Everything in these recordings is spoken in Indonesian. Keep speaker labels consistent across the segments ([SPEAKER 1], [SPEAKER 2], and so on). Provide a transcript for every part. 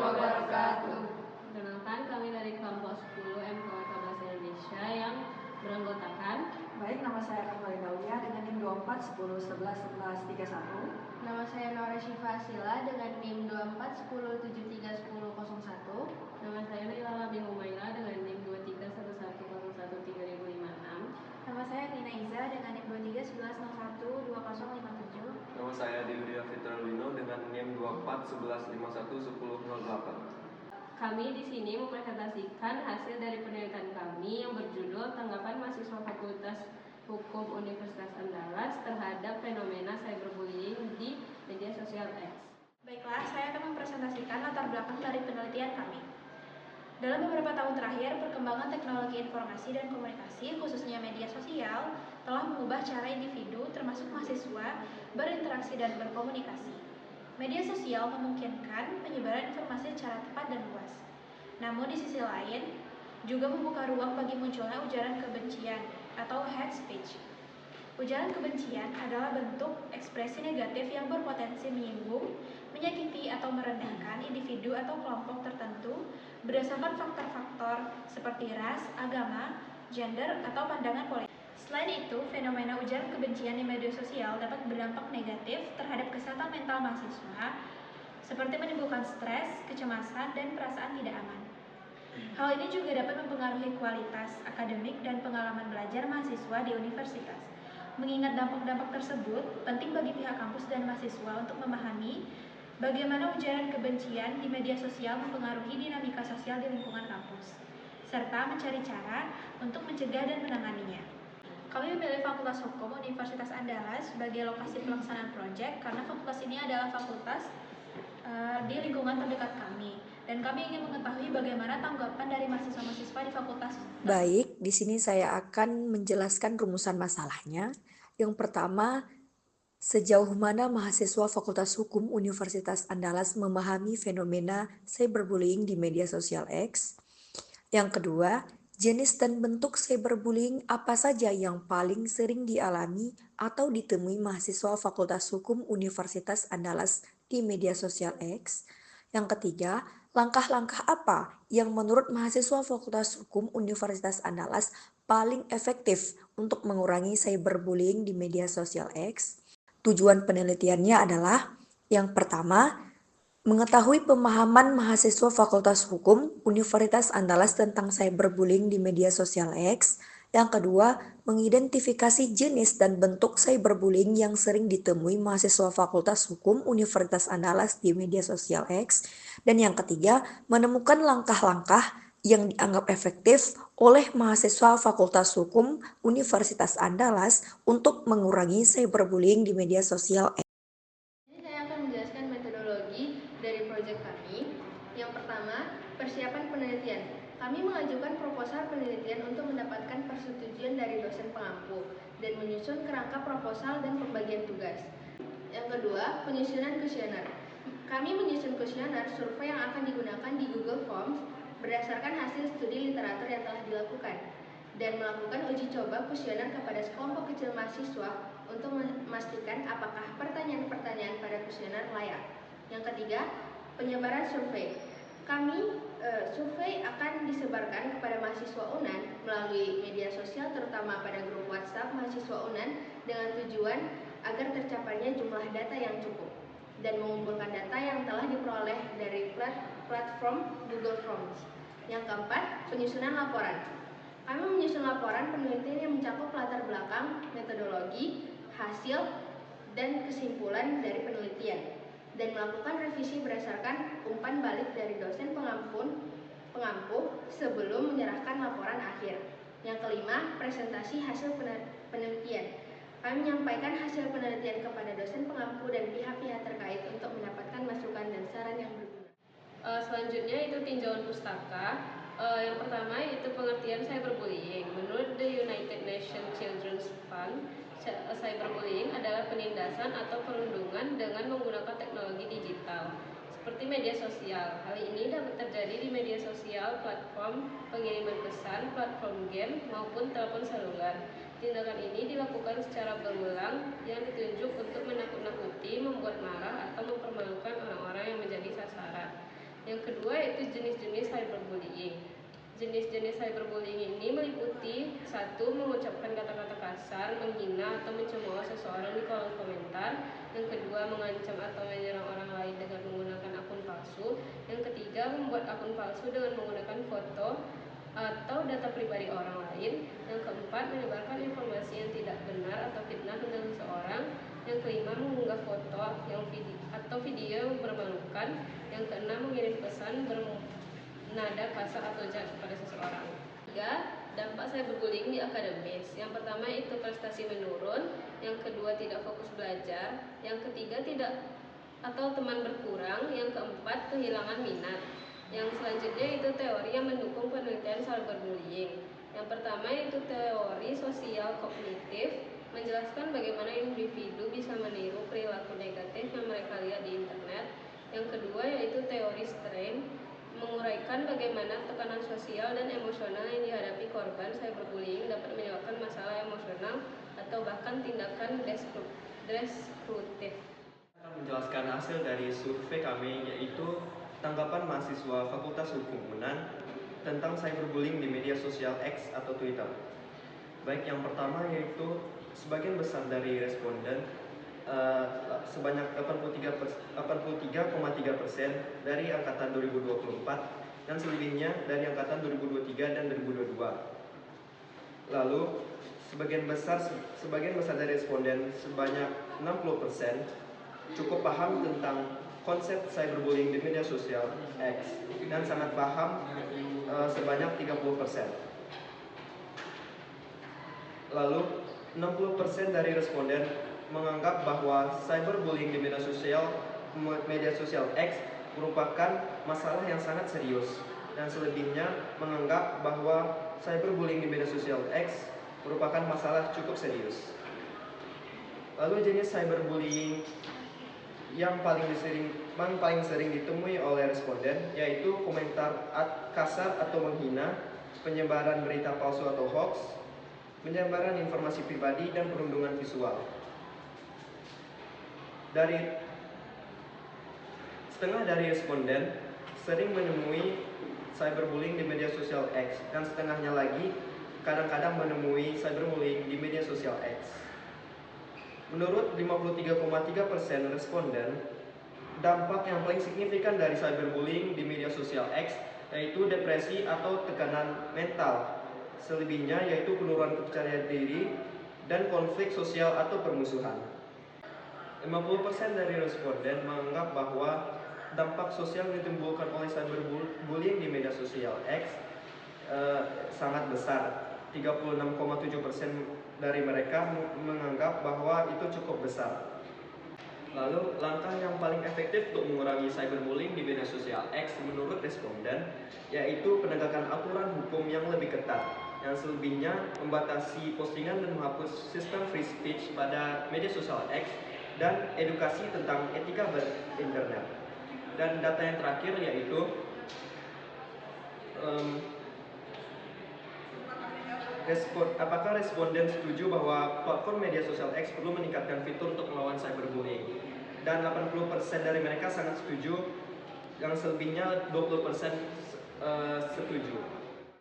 [SPEAKER 1] wabarakatuh.
[SPEAKER 2] Perkenalkan, kami dari kelompok 10 MKWK Bahasa Indonesia yang beranggotakan.
[SPEAKER 1] Baik, nama saya Akmal Daulia dengan NIM 24 10 11 11 31.
[SPEAKER 3] Nama saya Nora Syifa Sila dengan NIM 24 10 73 10 01.
[SPEAKER 2] Nama saya Naila Labing Umaira dengan NIM 23 11 01 3056.
[SPEAKER 4] Nama saya Nina Iza dengan NIM 23 11 01 2057.
[SPEAKER 5] Nama saya Divya Fitra Lino dengan NIM 24 11 51 10 08.
[SPEAKER 2] Kami di sini mempresentasikan hasil dari penelitian kami yang berjudul Tanggapan Mahasiswa Fakultas Hukum Universitas Andalas terhadap fenomena cyberbullying di media sosial X.
[SPEAKER 4] Baiklah, saya akan mempresentasikan latar belakang dari penelitian kami. Dalam beberapa tahun terakhir, perkembangan teknologi informasi dan komunikasi, khususnya media sosial, telah mengubah cara individu, termasuk mahasiswa, berinteraksi dan berkomunikasi. Media sosial memungkinkan penyebaran informasi secara tepat dan luas. Namun di sisi lain, juga membuka ruang bagi munculnya ujaran kebencian atau hate speech. Ujaran kebencian adalah bentuk ekspresi negatif yang berpotensi menyinggung, menyakiti atau merendahkan individu atau kelompok tertentu berdasarkan faktor-faktor seperti ras, agama, gender, atau pandangan politik. Selain itu, fenomena ujaran kebencian di media sosial dapat berdampak negatif terhadap kesehatan mental mahasiswa, seperti menimbulkan stres, kecemasan, dan perasaan tidak aman. Hal ini juga dapat mempengaruhi kualitas akademik dan pengalaman belajar mahasiswa di universitas. Mengingat dampak-dampak tersebut, penting bagi pihak kampus dan mahasiswa untuk memahami bagaimana ujaran kebencian di media sosial mempengaruhi dinamika sosial di lingkungan kampus, serta mencari cara untuk mencegah dan menanganinya. Kami memilih Fakultas Hukum Universitas Andalas sebagai lokasi pelaksanaan proyek karena fakultas ini adalah fakultas di lingkungan terdekat kami, dan kami ingin mengetahui bagaimana tanggapan dari mahasiswa-mahasiswa di fakultas.
[SPEAKER 1] Baik, di sini saya akan menjelaskan rumusan masalahnya. Yang pertama, sejauh mana mahasiswa Fakultas Hukum Universitas Andalas memahami fenomena cyberbullying di media sosial X? Yang kedua, jenis dan bentuk cyberbullying apa saja yang paling sering dialami atau ditemui mahasiswa Fakultas Hukum Universitas Andalas di media sosial X? Yang ketiga, langkah-langkah apa yang menurut mahasiswa Fakultas Hukum Universitas Andalas paling efektif untuk mengurangi cyberbullying di media sosial X? Tujuan penelitiannya adalah yang pertama, mengetahui pemahaman mahasiswa Fakultas Hukum Universitas Andalas tentang cyberbullying di media sosial X. Yang kedua, mengidentifikasi jenis dan bentuk cyberbullying yang sering ditemui mahasiswa Fakultas Hukum Universitas Andalas di media sosial X. Dan yang ketiga, menemukan langkah-langkah yang dianggap efektif oleh mahasiswa Fakultas Hukum Universitas Andalas untuk mengurangi cyberbullying di media sosial X.
[SPEAKER 3] Dari proyek kami. Yang pertama, persiapan penelitian. Kami mengajukan proposal penelitian untuk mendapatkan persetujuan dari dosen pengampu dan menyusun kerangka proposal dan pembagian tugas. Yang kedua, penyusunan kuesioner. Kami menyusun kuesioner survei yang akan digunakan di Google Forms berdasarkan hasil studi literatur yang telah dilakukan dan melakukan uji coba kuesioner kepada sekelompok kecil mahasiswa untuk memastikan apakah pertanyaan-pertanyaan pada kuesioner layak. Yang ketiga, penyebaran survei. Survei akan disebarkan kepada mahasiswa UNAN melalui media sosial, terutama pada grup WhatsApp mahasiswa UNAN dengan tujuan agar tercapainya jumlah data yang cukup dan mengumpulkan data yang telah diperoleh dari platform Google Forms. Yang keempat, penyusunan laporan. Kami menyusun laporan penelitian yang mencakup latar belakang, metodologi, hasil, dan kesimpulan dari penelitian, dan melakukan revisi berdasarkan umpan balik dari dosen pengampu sebelum menyerahkan laporan akhir. Yang kelima, presentasi hasil penelitian. Kami menyampaikan hasil penelitian kepada dosen pengampu dan pihak-pihak terkait untuk mendapatkan masukan dan saran yang berguna.
[SPEAKER 2] Selanjutnya itu tinjauan pustaka. Yang pertama itu pengertian cyberbullying. Menurut the United Nations Children's Fund, cyberbullying adalah penindasan atau perundungan dengan menggunakan teknologi digital seperti media sosial. Hal ini dapat terjadi di media sosial, platform pengiriman pesan, platform game, maupun telepon seluler. Tindakan ini dilakukan secara berulang yang ditunjuk untuk menakut-nakuti, membuat marah, atau mempermalukan orang-orang yang menjadi sasaran. Yang kedua, yaitu jenis-jenis cyberbullying. Jenis-jenis cyberbullying ini meliputi: 1. Mengucapkan kata-kata kasar, menghina atau mencemooh seseorang di kolom komentar. Yang kedua, mengancam atau menyerang orang lain dengan menggunakan akun palsu. Yang ketiga, membuat akun palsu dengan menggunakan foto atau data pribadi orang lain. Yang keempat, menyebarkan informasi yang tidak benar atau fitnah tentang seseorang. Yang kelima, mengunggah foto atau video bermemalukan. Yang keenam, mengirim pesan nada kasar atau jahat kepada seseorang. 3. Dampak cyberbullying di akademis. Yang pertama itu prestasi menurun, yang kedua tidak fokus belajar, yang ketiga tidak atau teman berkurang, yang keempat kehilangan minat. Yang selanjutnya itu teori yang mendukung penelitian cyberbullying. Yang pertama itu teori sosial kognitif, menjelaskan bagaimana individu bisa meniru perilaku negatif yang mereka lihat di internet. Yang kedua yaitu teori strain, menguraikan bagaimana tekanan sosial dan emosional yang dihadapi korban cyberbullying dapat menyebabkan masalah emosional atau bahkan tindakan destruktif.
[SPEAKER 6] Akan menjelaskan hasil dari survei kami, yaitu tanggapan mahasiswa Fakultas Hukum UNAN tentang cyberbullying di media sosial X atau Twitter. Baik, yang pertama yaitu sebagian besar dari responden sebanyak 83,3% dari angkatan 2024 dan selebihnya dari angkatan 2023 dan 2022. Lalu sebagian besar dari responden sebanyak 60% cukup paham tentang konsep cyberbullying di media sosial X dan sangat paham sebanyak 30%. Lalu 60% dari responden menganggap bahwa cyberbullying di media sosial X merupakan masalah yang sangat serius, dan selebihnya menganggap bahwa cyberbullying di media sosial X merupakan masalah cukup serius. Lalu jenis cyberbullying yang paling sering ditemui oleh responden yaitu komentar kasar atau menghina, penyebaran berita palsu atau hoax, penyebaran informasi pribadi, dan perundungan visual. Setengah dari responden sering menemui cyberbullying di media sosial X, dan setengahnya lagi kadang-kadang menemui cyberbullying di media sosial X. Menurut 53,3% responden, dampak yang paling signifikan dari cyberbullying di media sosial X yaitu depresi atau tekanan mental. Selebihnya yaitu penurunan kepercayaan diri dan konflik sosial atau permusuhan. 50% dari responden menganggap bahwa dampak sosial yang ditimbulkan oleh cyberbullying di media sosial X sangat besar. 36,7% dari mereka menganggap bahwa itu cukup besar. Lalu, langkah yang paling efektif untuk mengurangi cyberbullying di media sosial X menurut responden yaitu penegakan aturan hukum yang lebih ketat, yang selebihnya membatasi postingan dan menghapus sistem free speech pada media sosial X, dan edukasi tentang etika berinternet. Dan data yang terakhir yaitu apakah responden setuju bahwa platform media sosial X perlu meningkatkan fitur untuk melawan cyberbullying? Dan 80% dari mereka sangat setuju, yang selebihnya 20% setuju.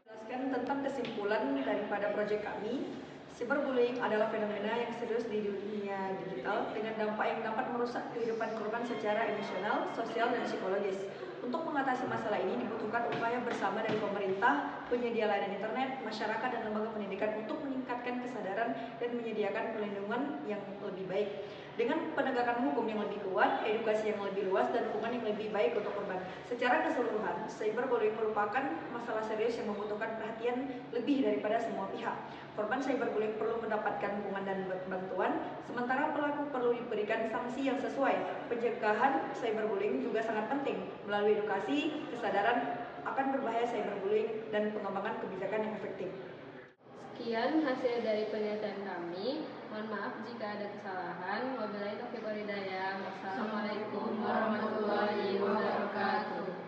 [SPEAKER 1] Jelaskan tentang kesimpulan daripada proyek kami. Cyberbullying adalah fenomena yang serius di dunia digital dengan dampak yang dapat merusak kehidupan korban secara emosional, sosial, dan psikologis. Untuk mengatasi masalah ini dibutuhkan upaya bersama dari pemerintah, penyedia layanan internet, masyarakat, dan lembaga pendidikan untuk meningkatkan kesadaran dan menyediakan perlindungan yang lebih baik. Dengan penegakan hukum yang lebih kuat, edukasi yang lebih luas, dan dukungan yang lebih baik untuk korban. Secara keseluruhan, cyberbullying merupakan masalah serius yang membutuhkan perhatian lebih daripada semua pihak. Korban cyberbullying perlu mendapatkan dukungan dan bantuan, sementara pelaku perlu diberikan sanksi yang sesuai. Pencegahan cyberbullying juga sangat penting melalui edukasi, kesadaran akan berbahaya cyberbullying, dan pengembangan kebijakan yang efektif.
[SPEAKER 2] Sekian hasil dari penelitian kami. Mohon maaf jika ada kesalahan. Wabillahi taufiq wal hidayah. Wassalamualaikum warahmatullahi wabarakatuh.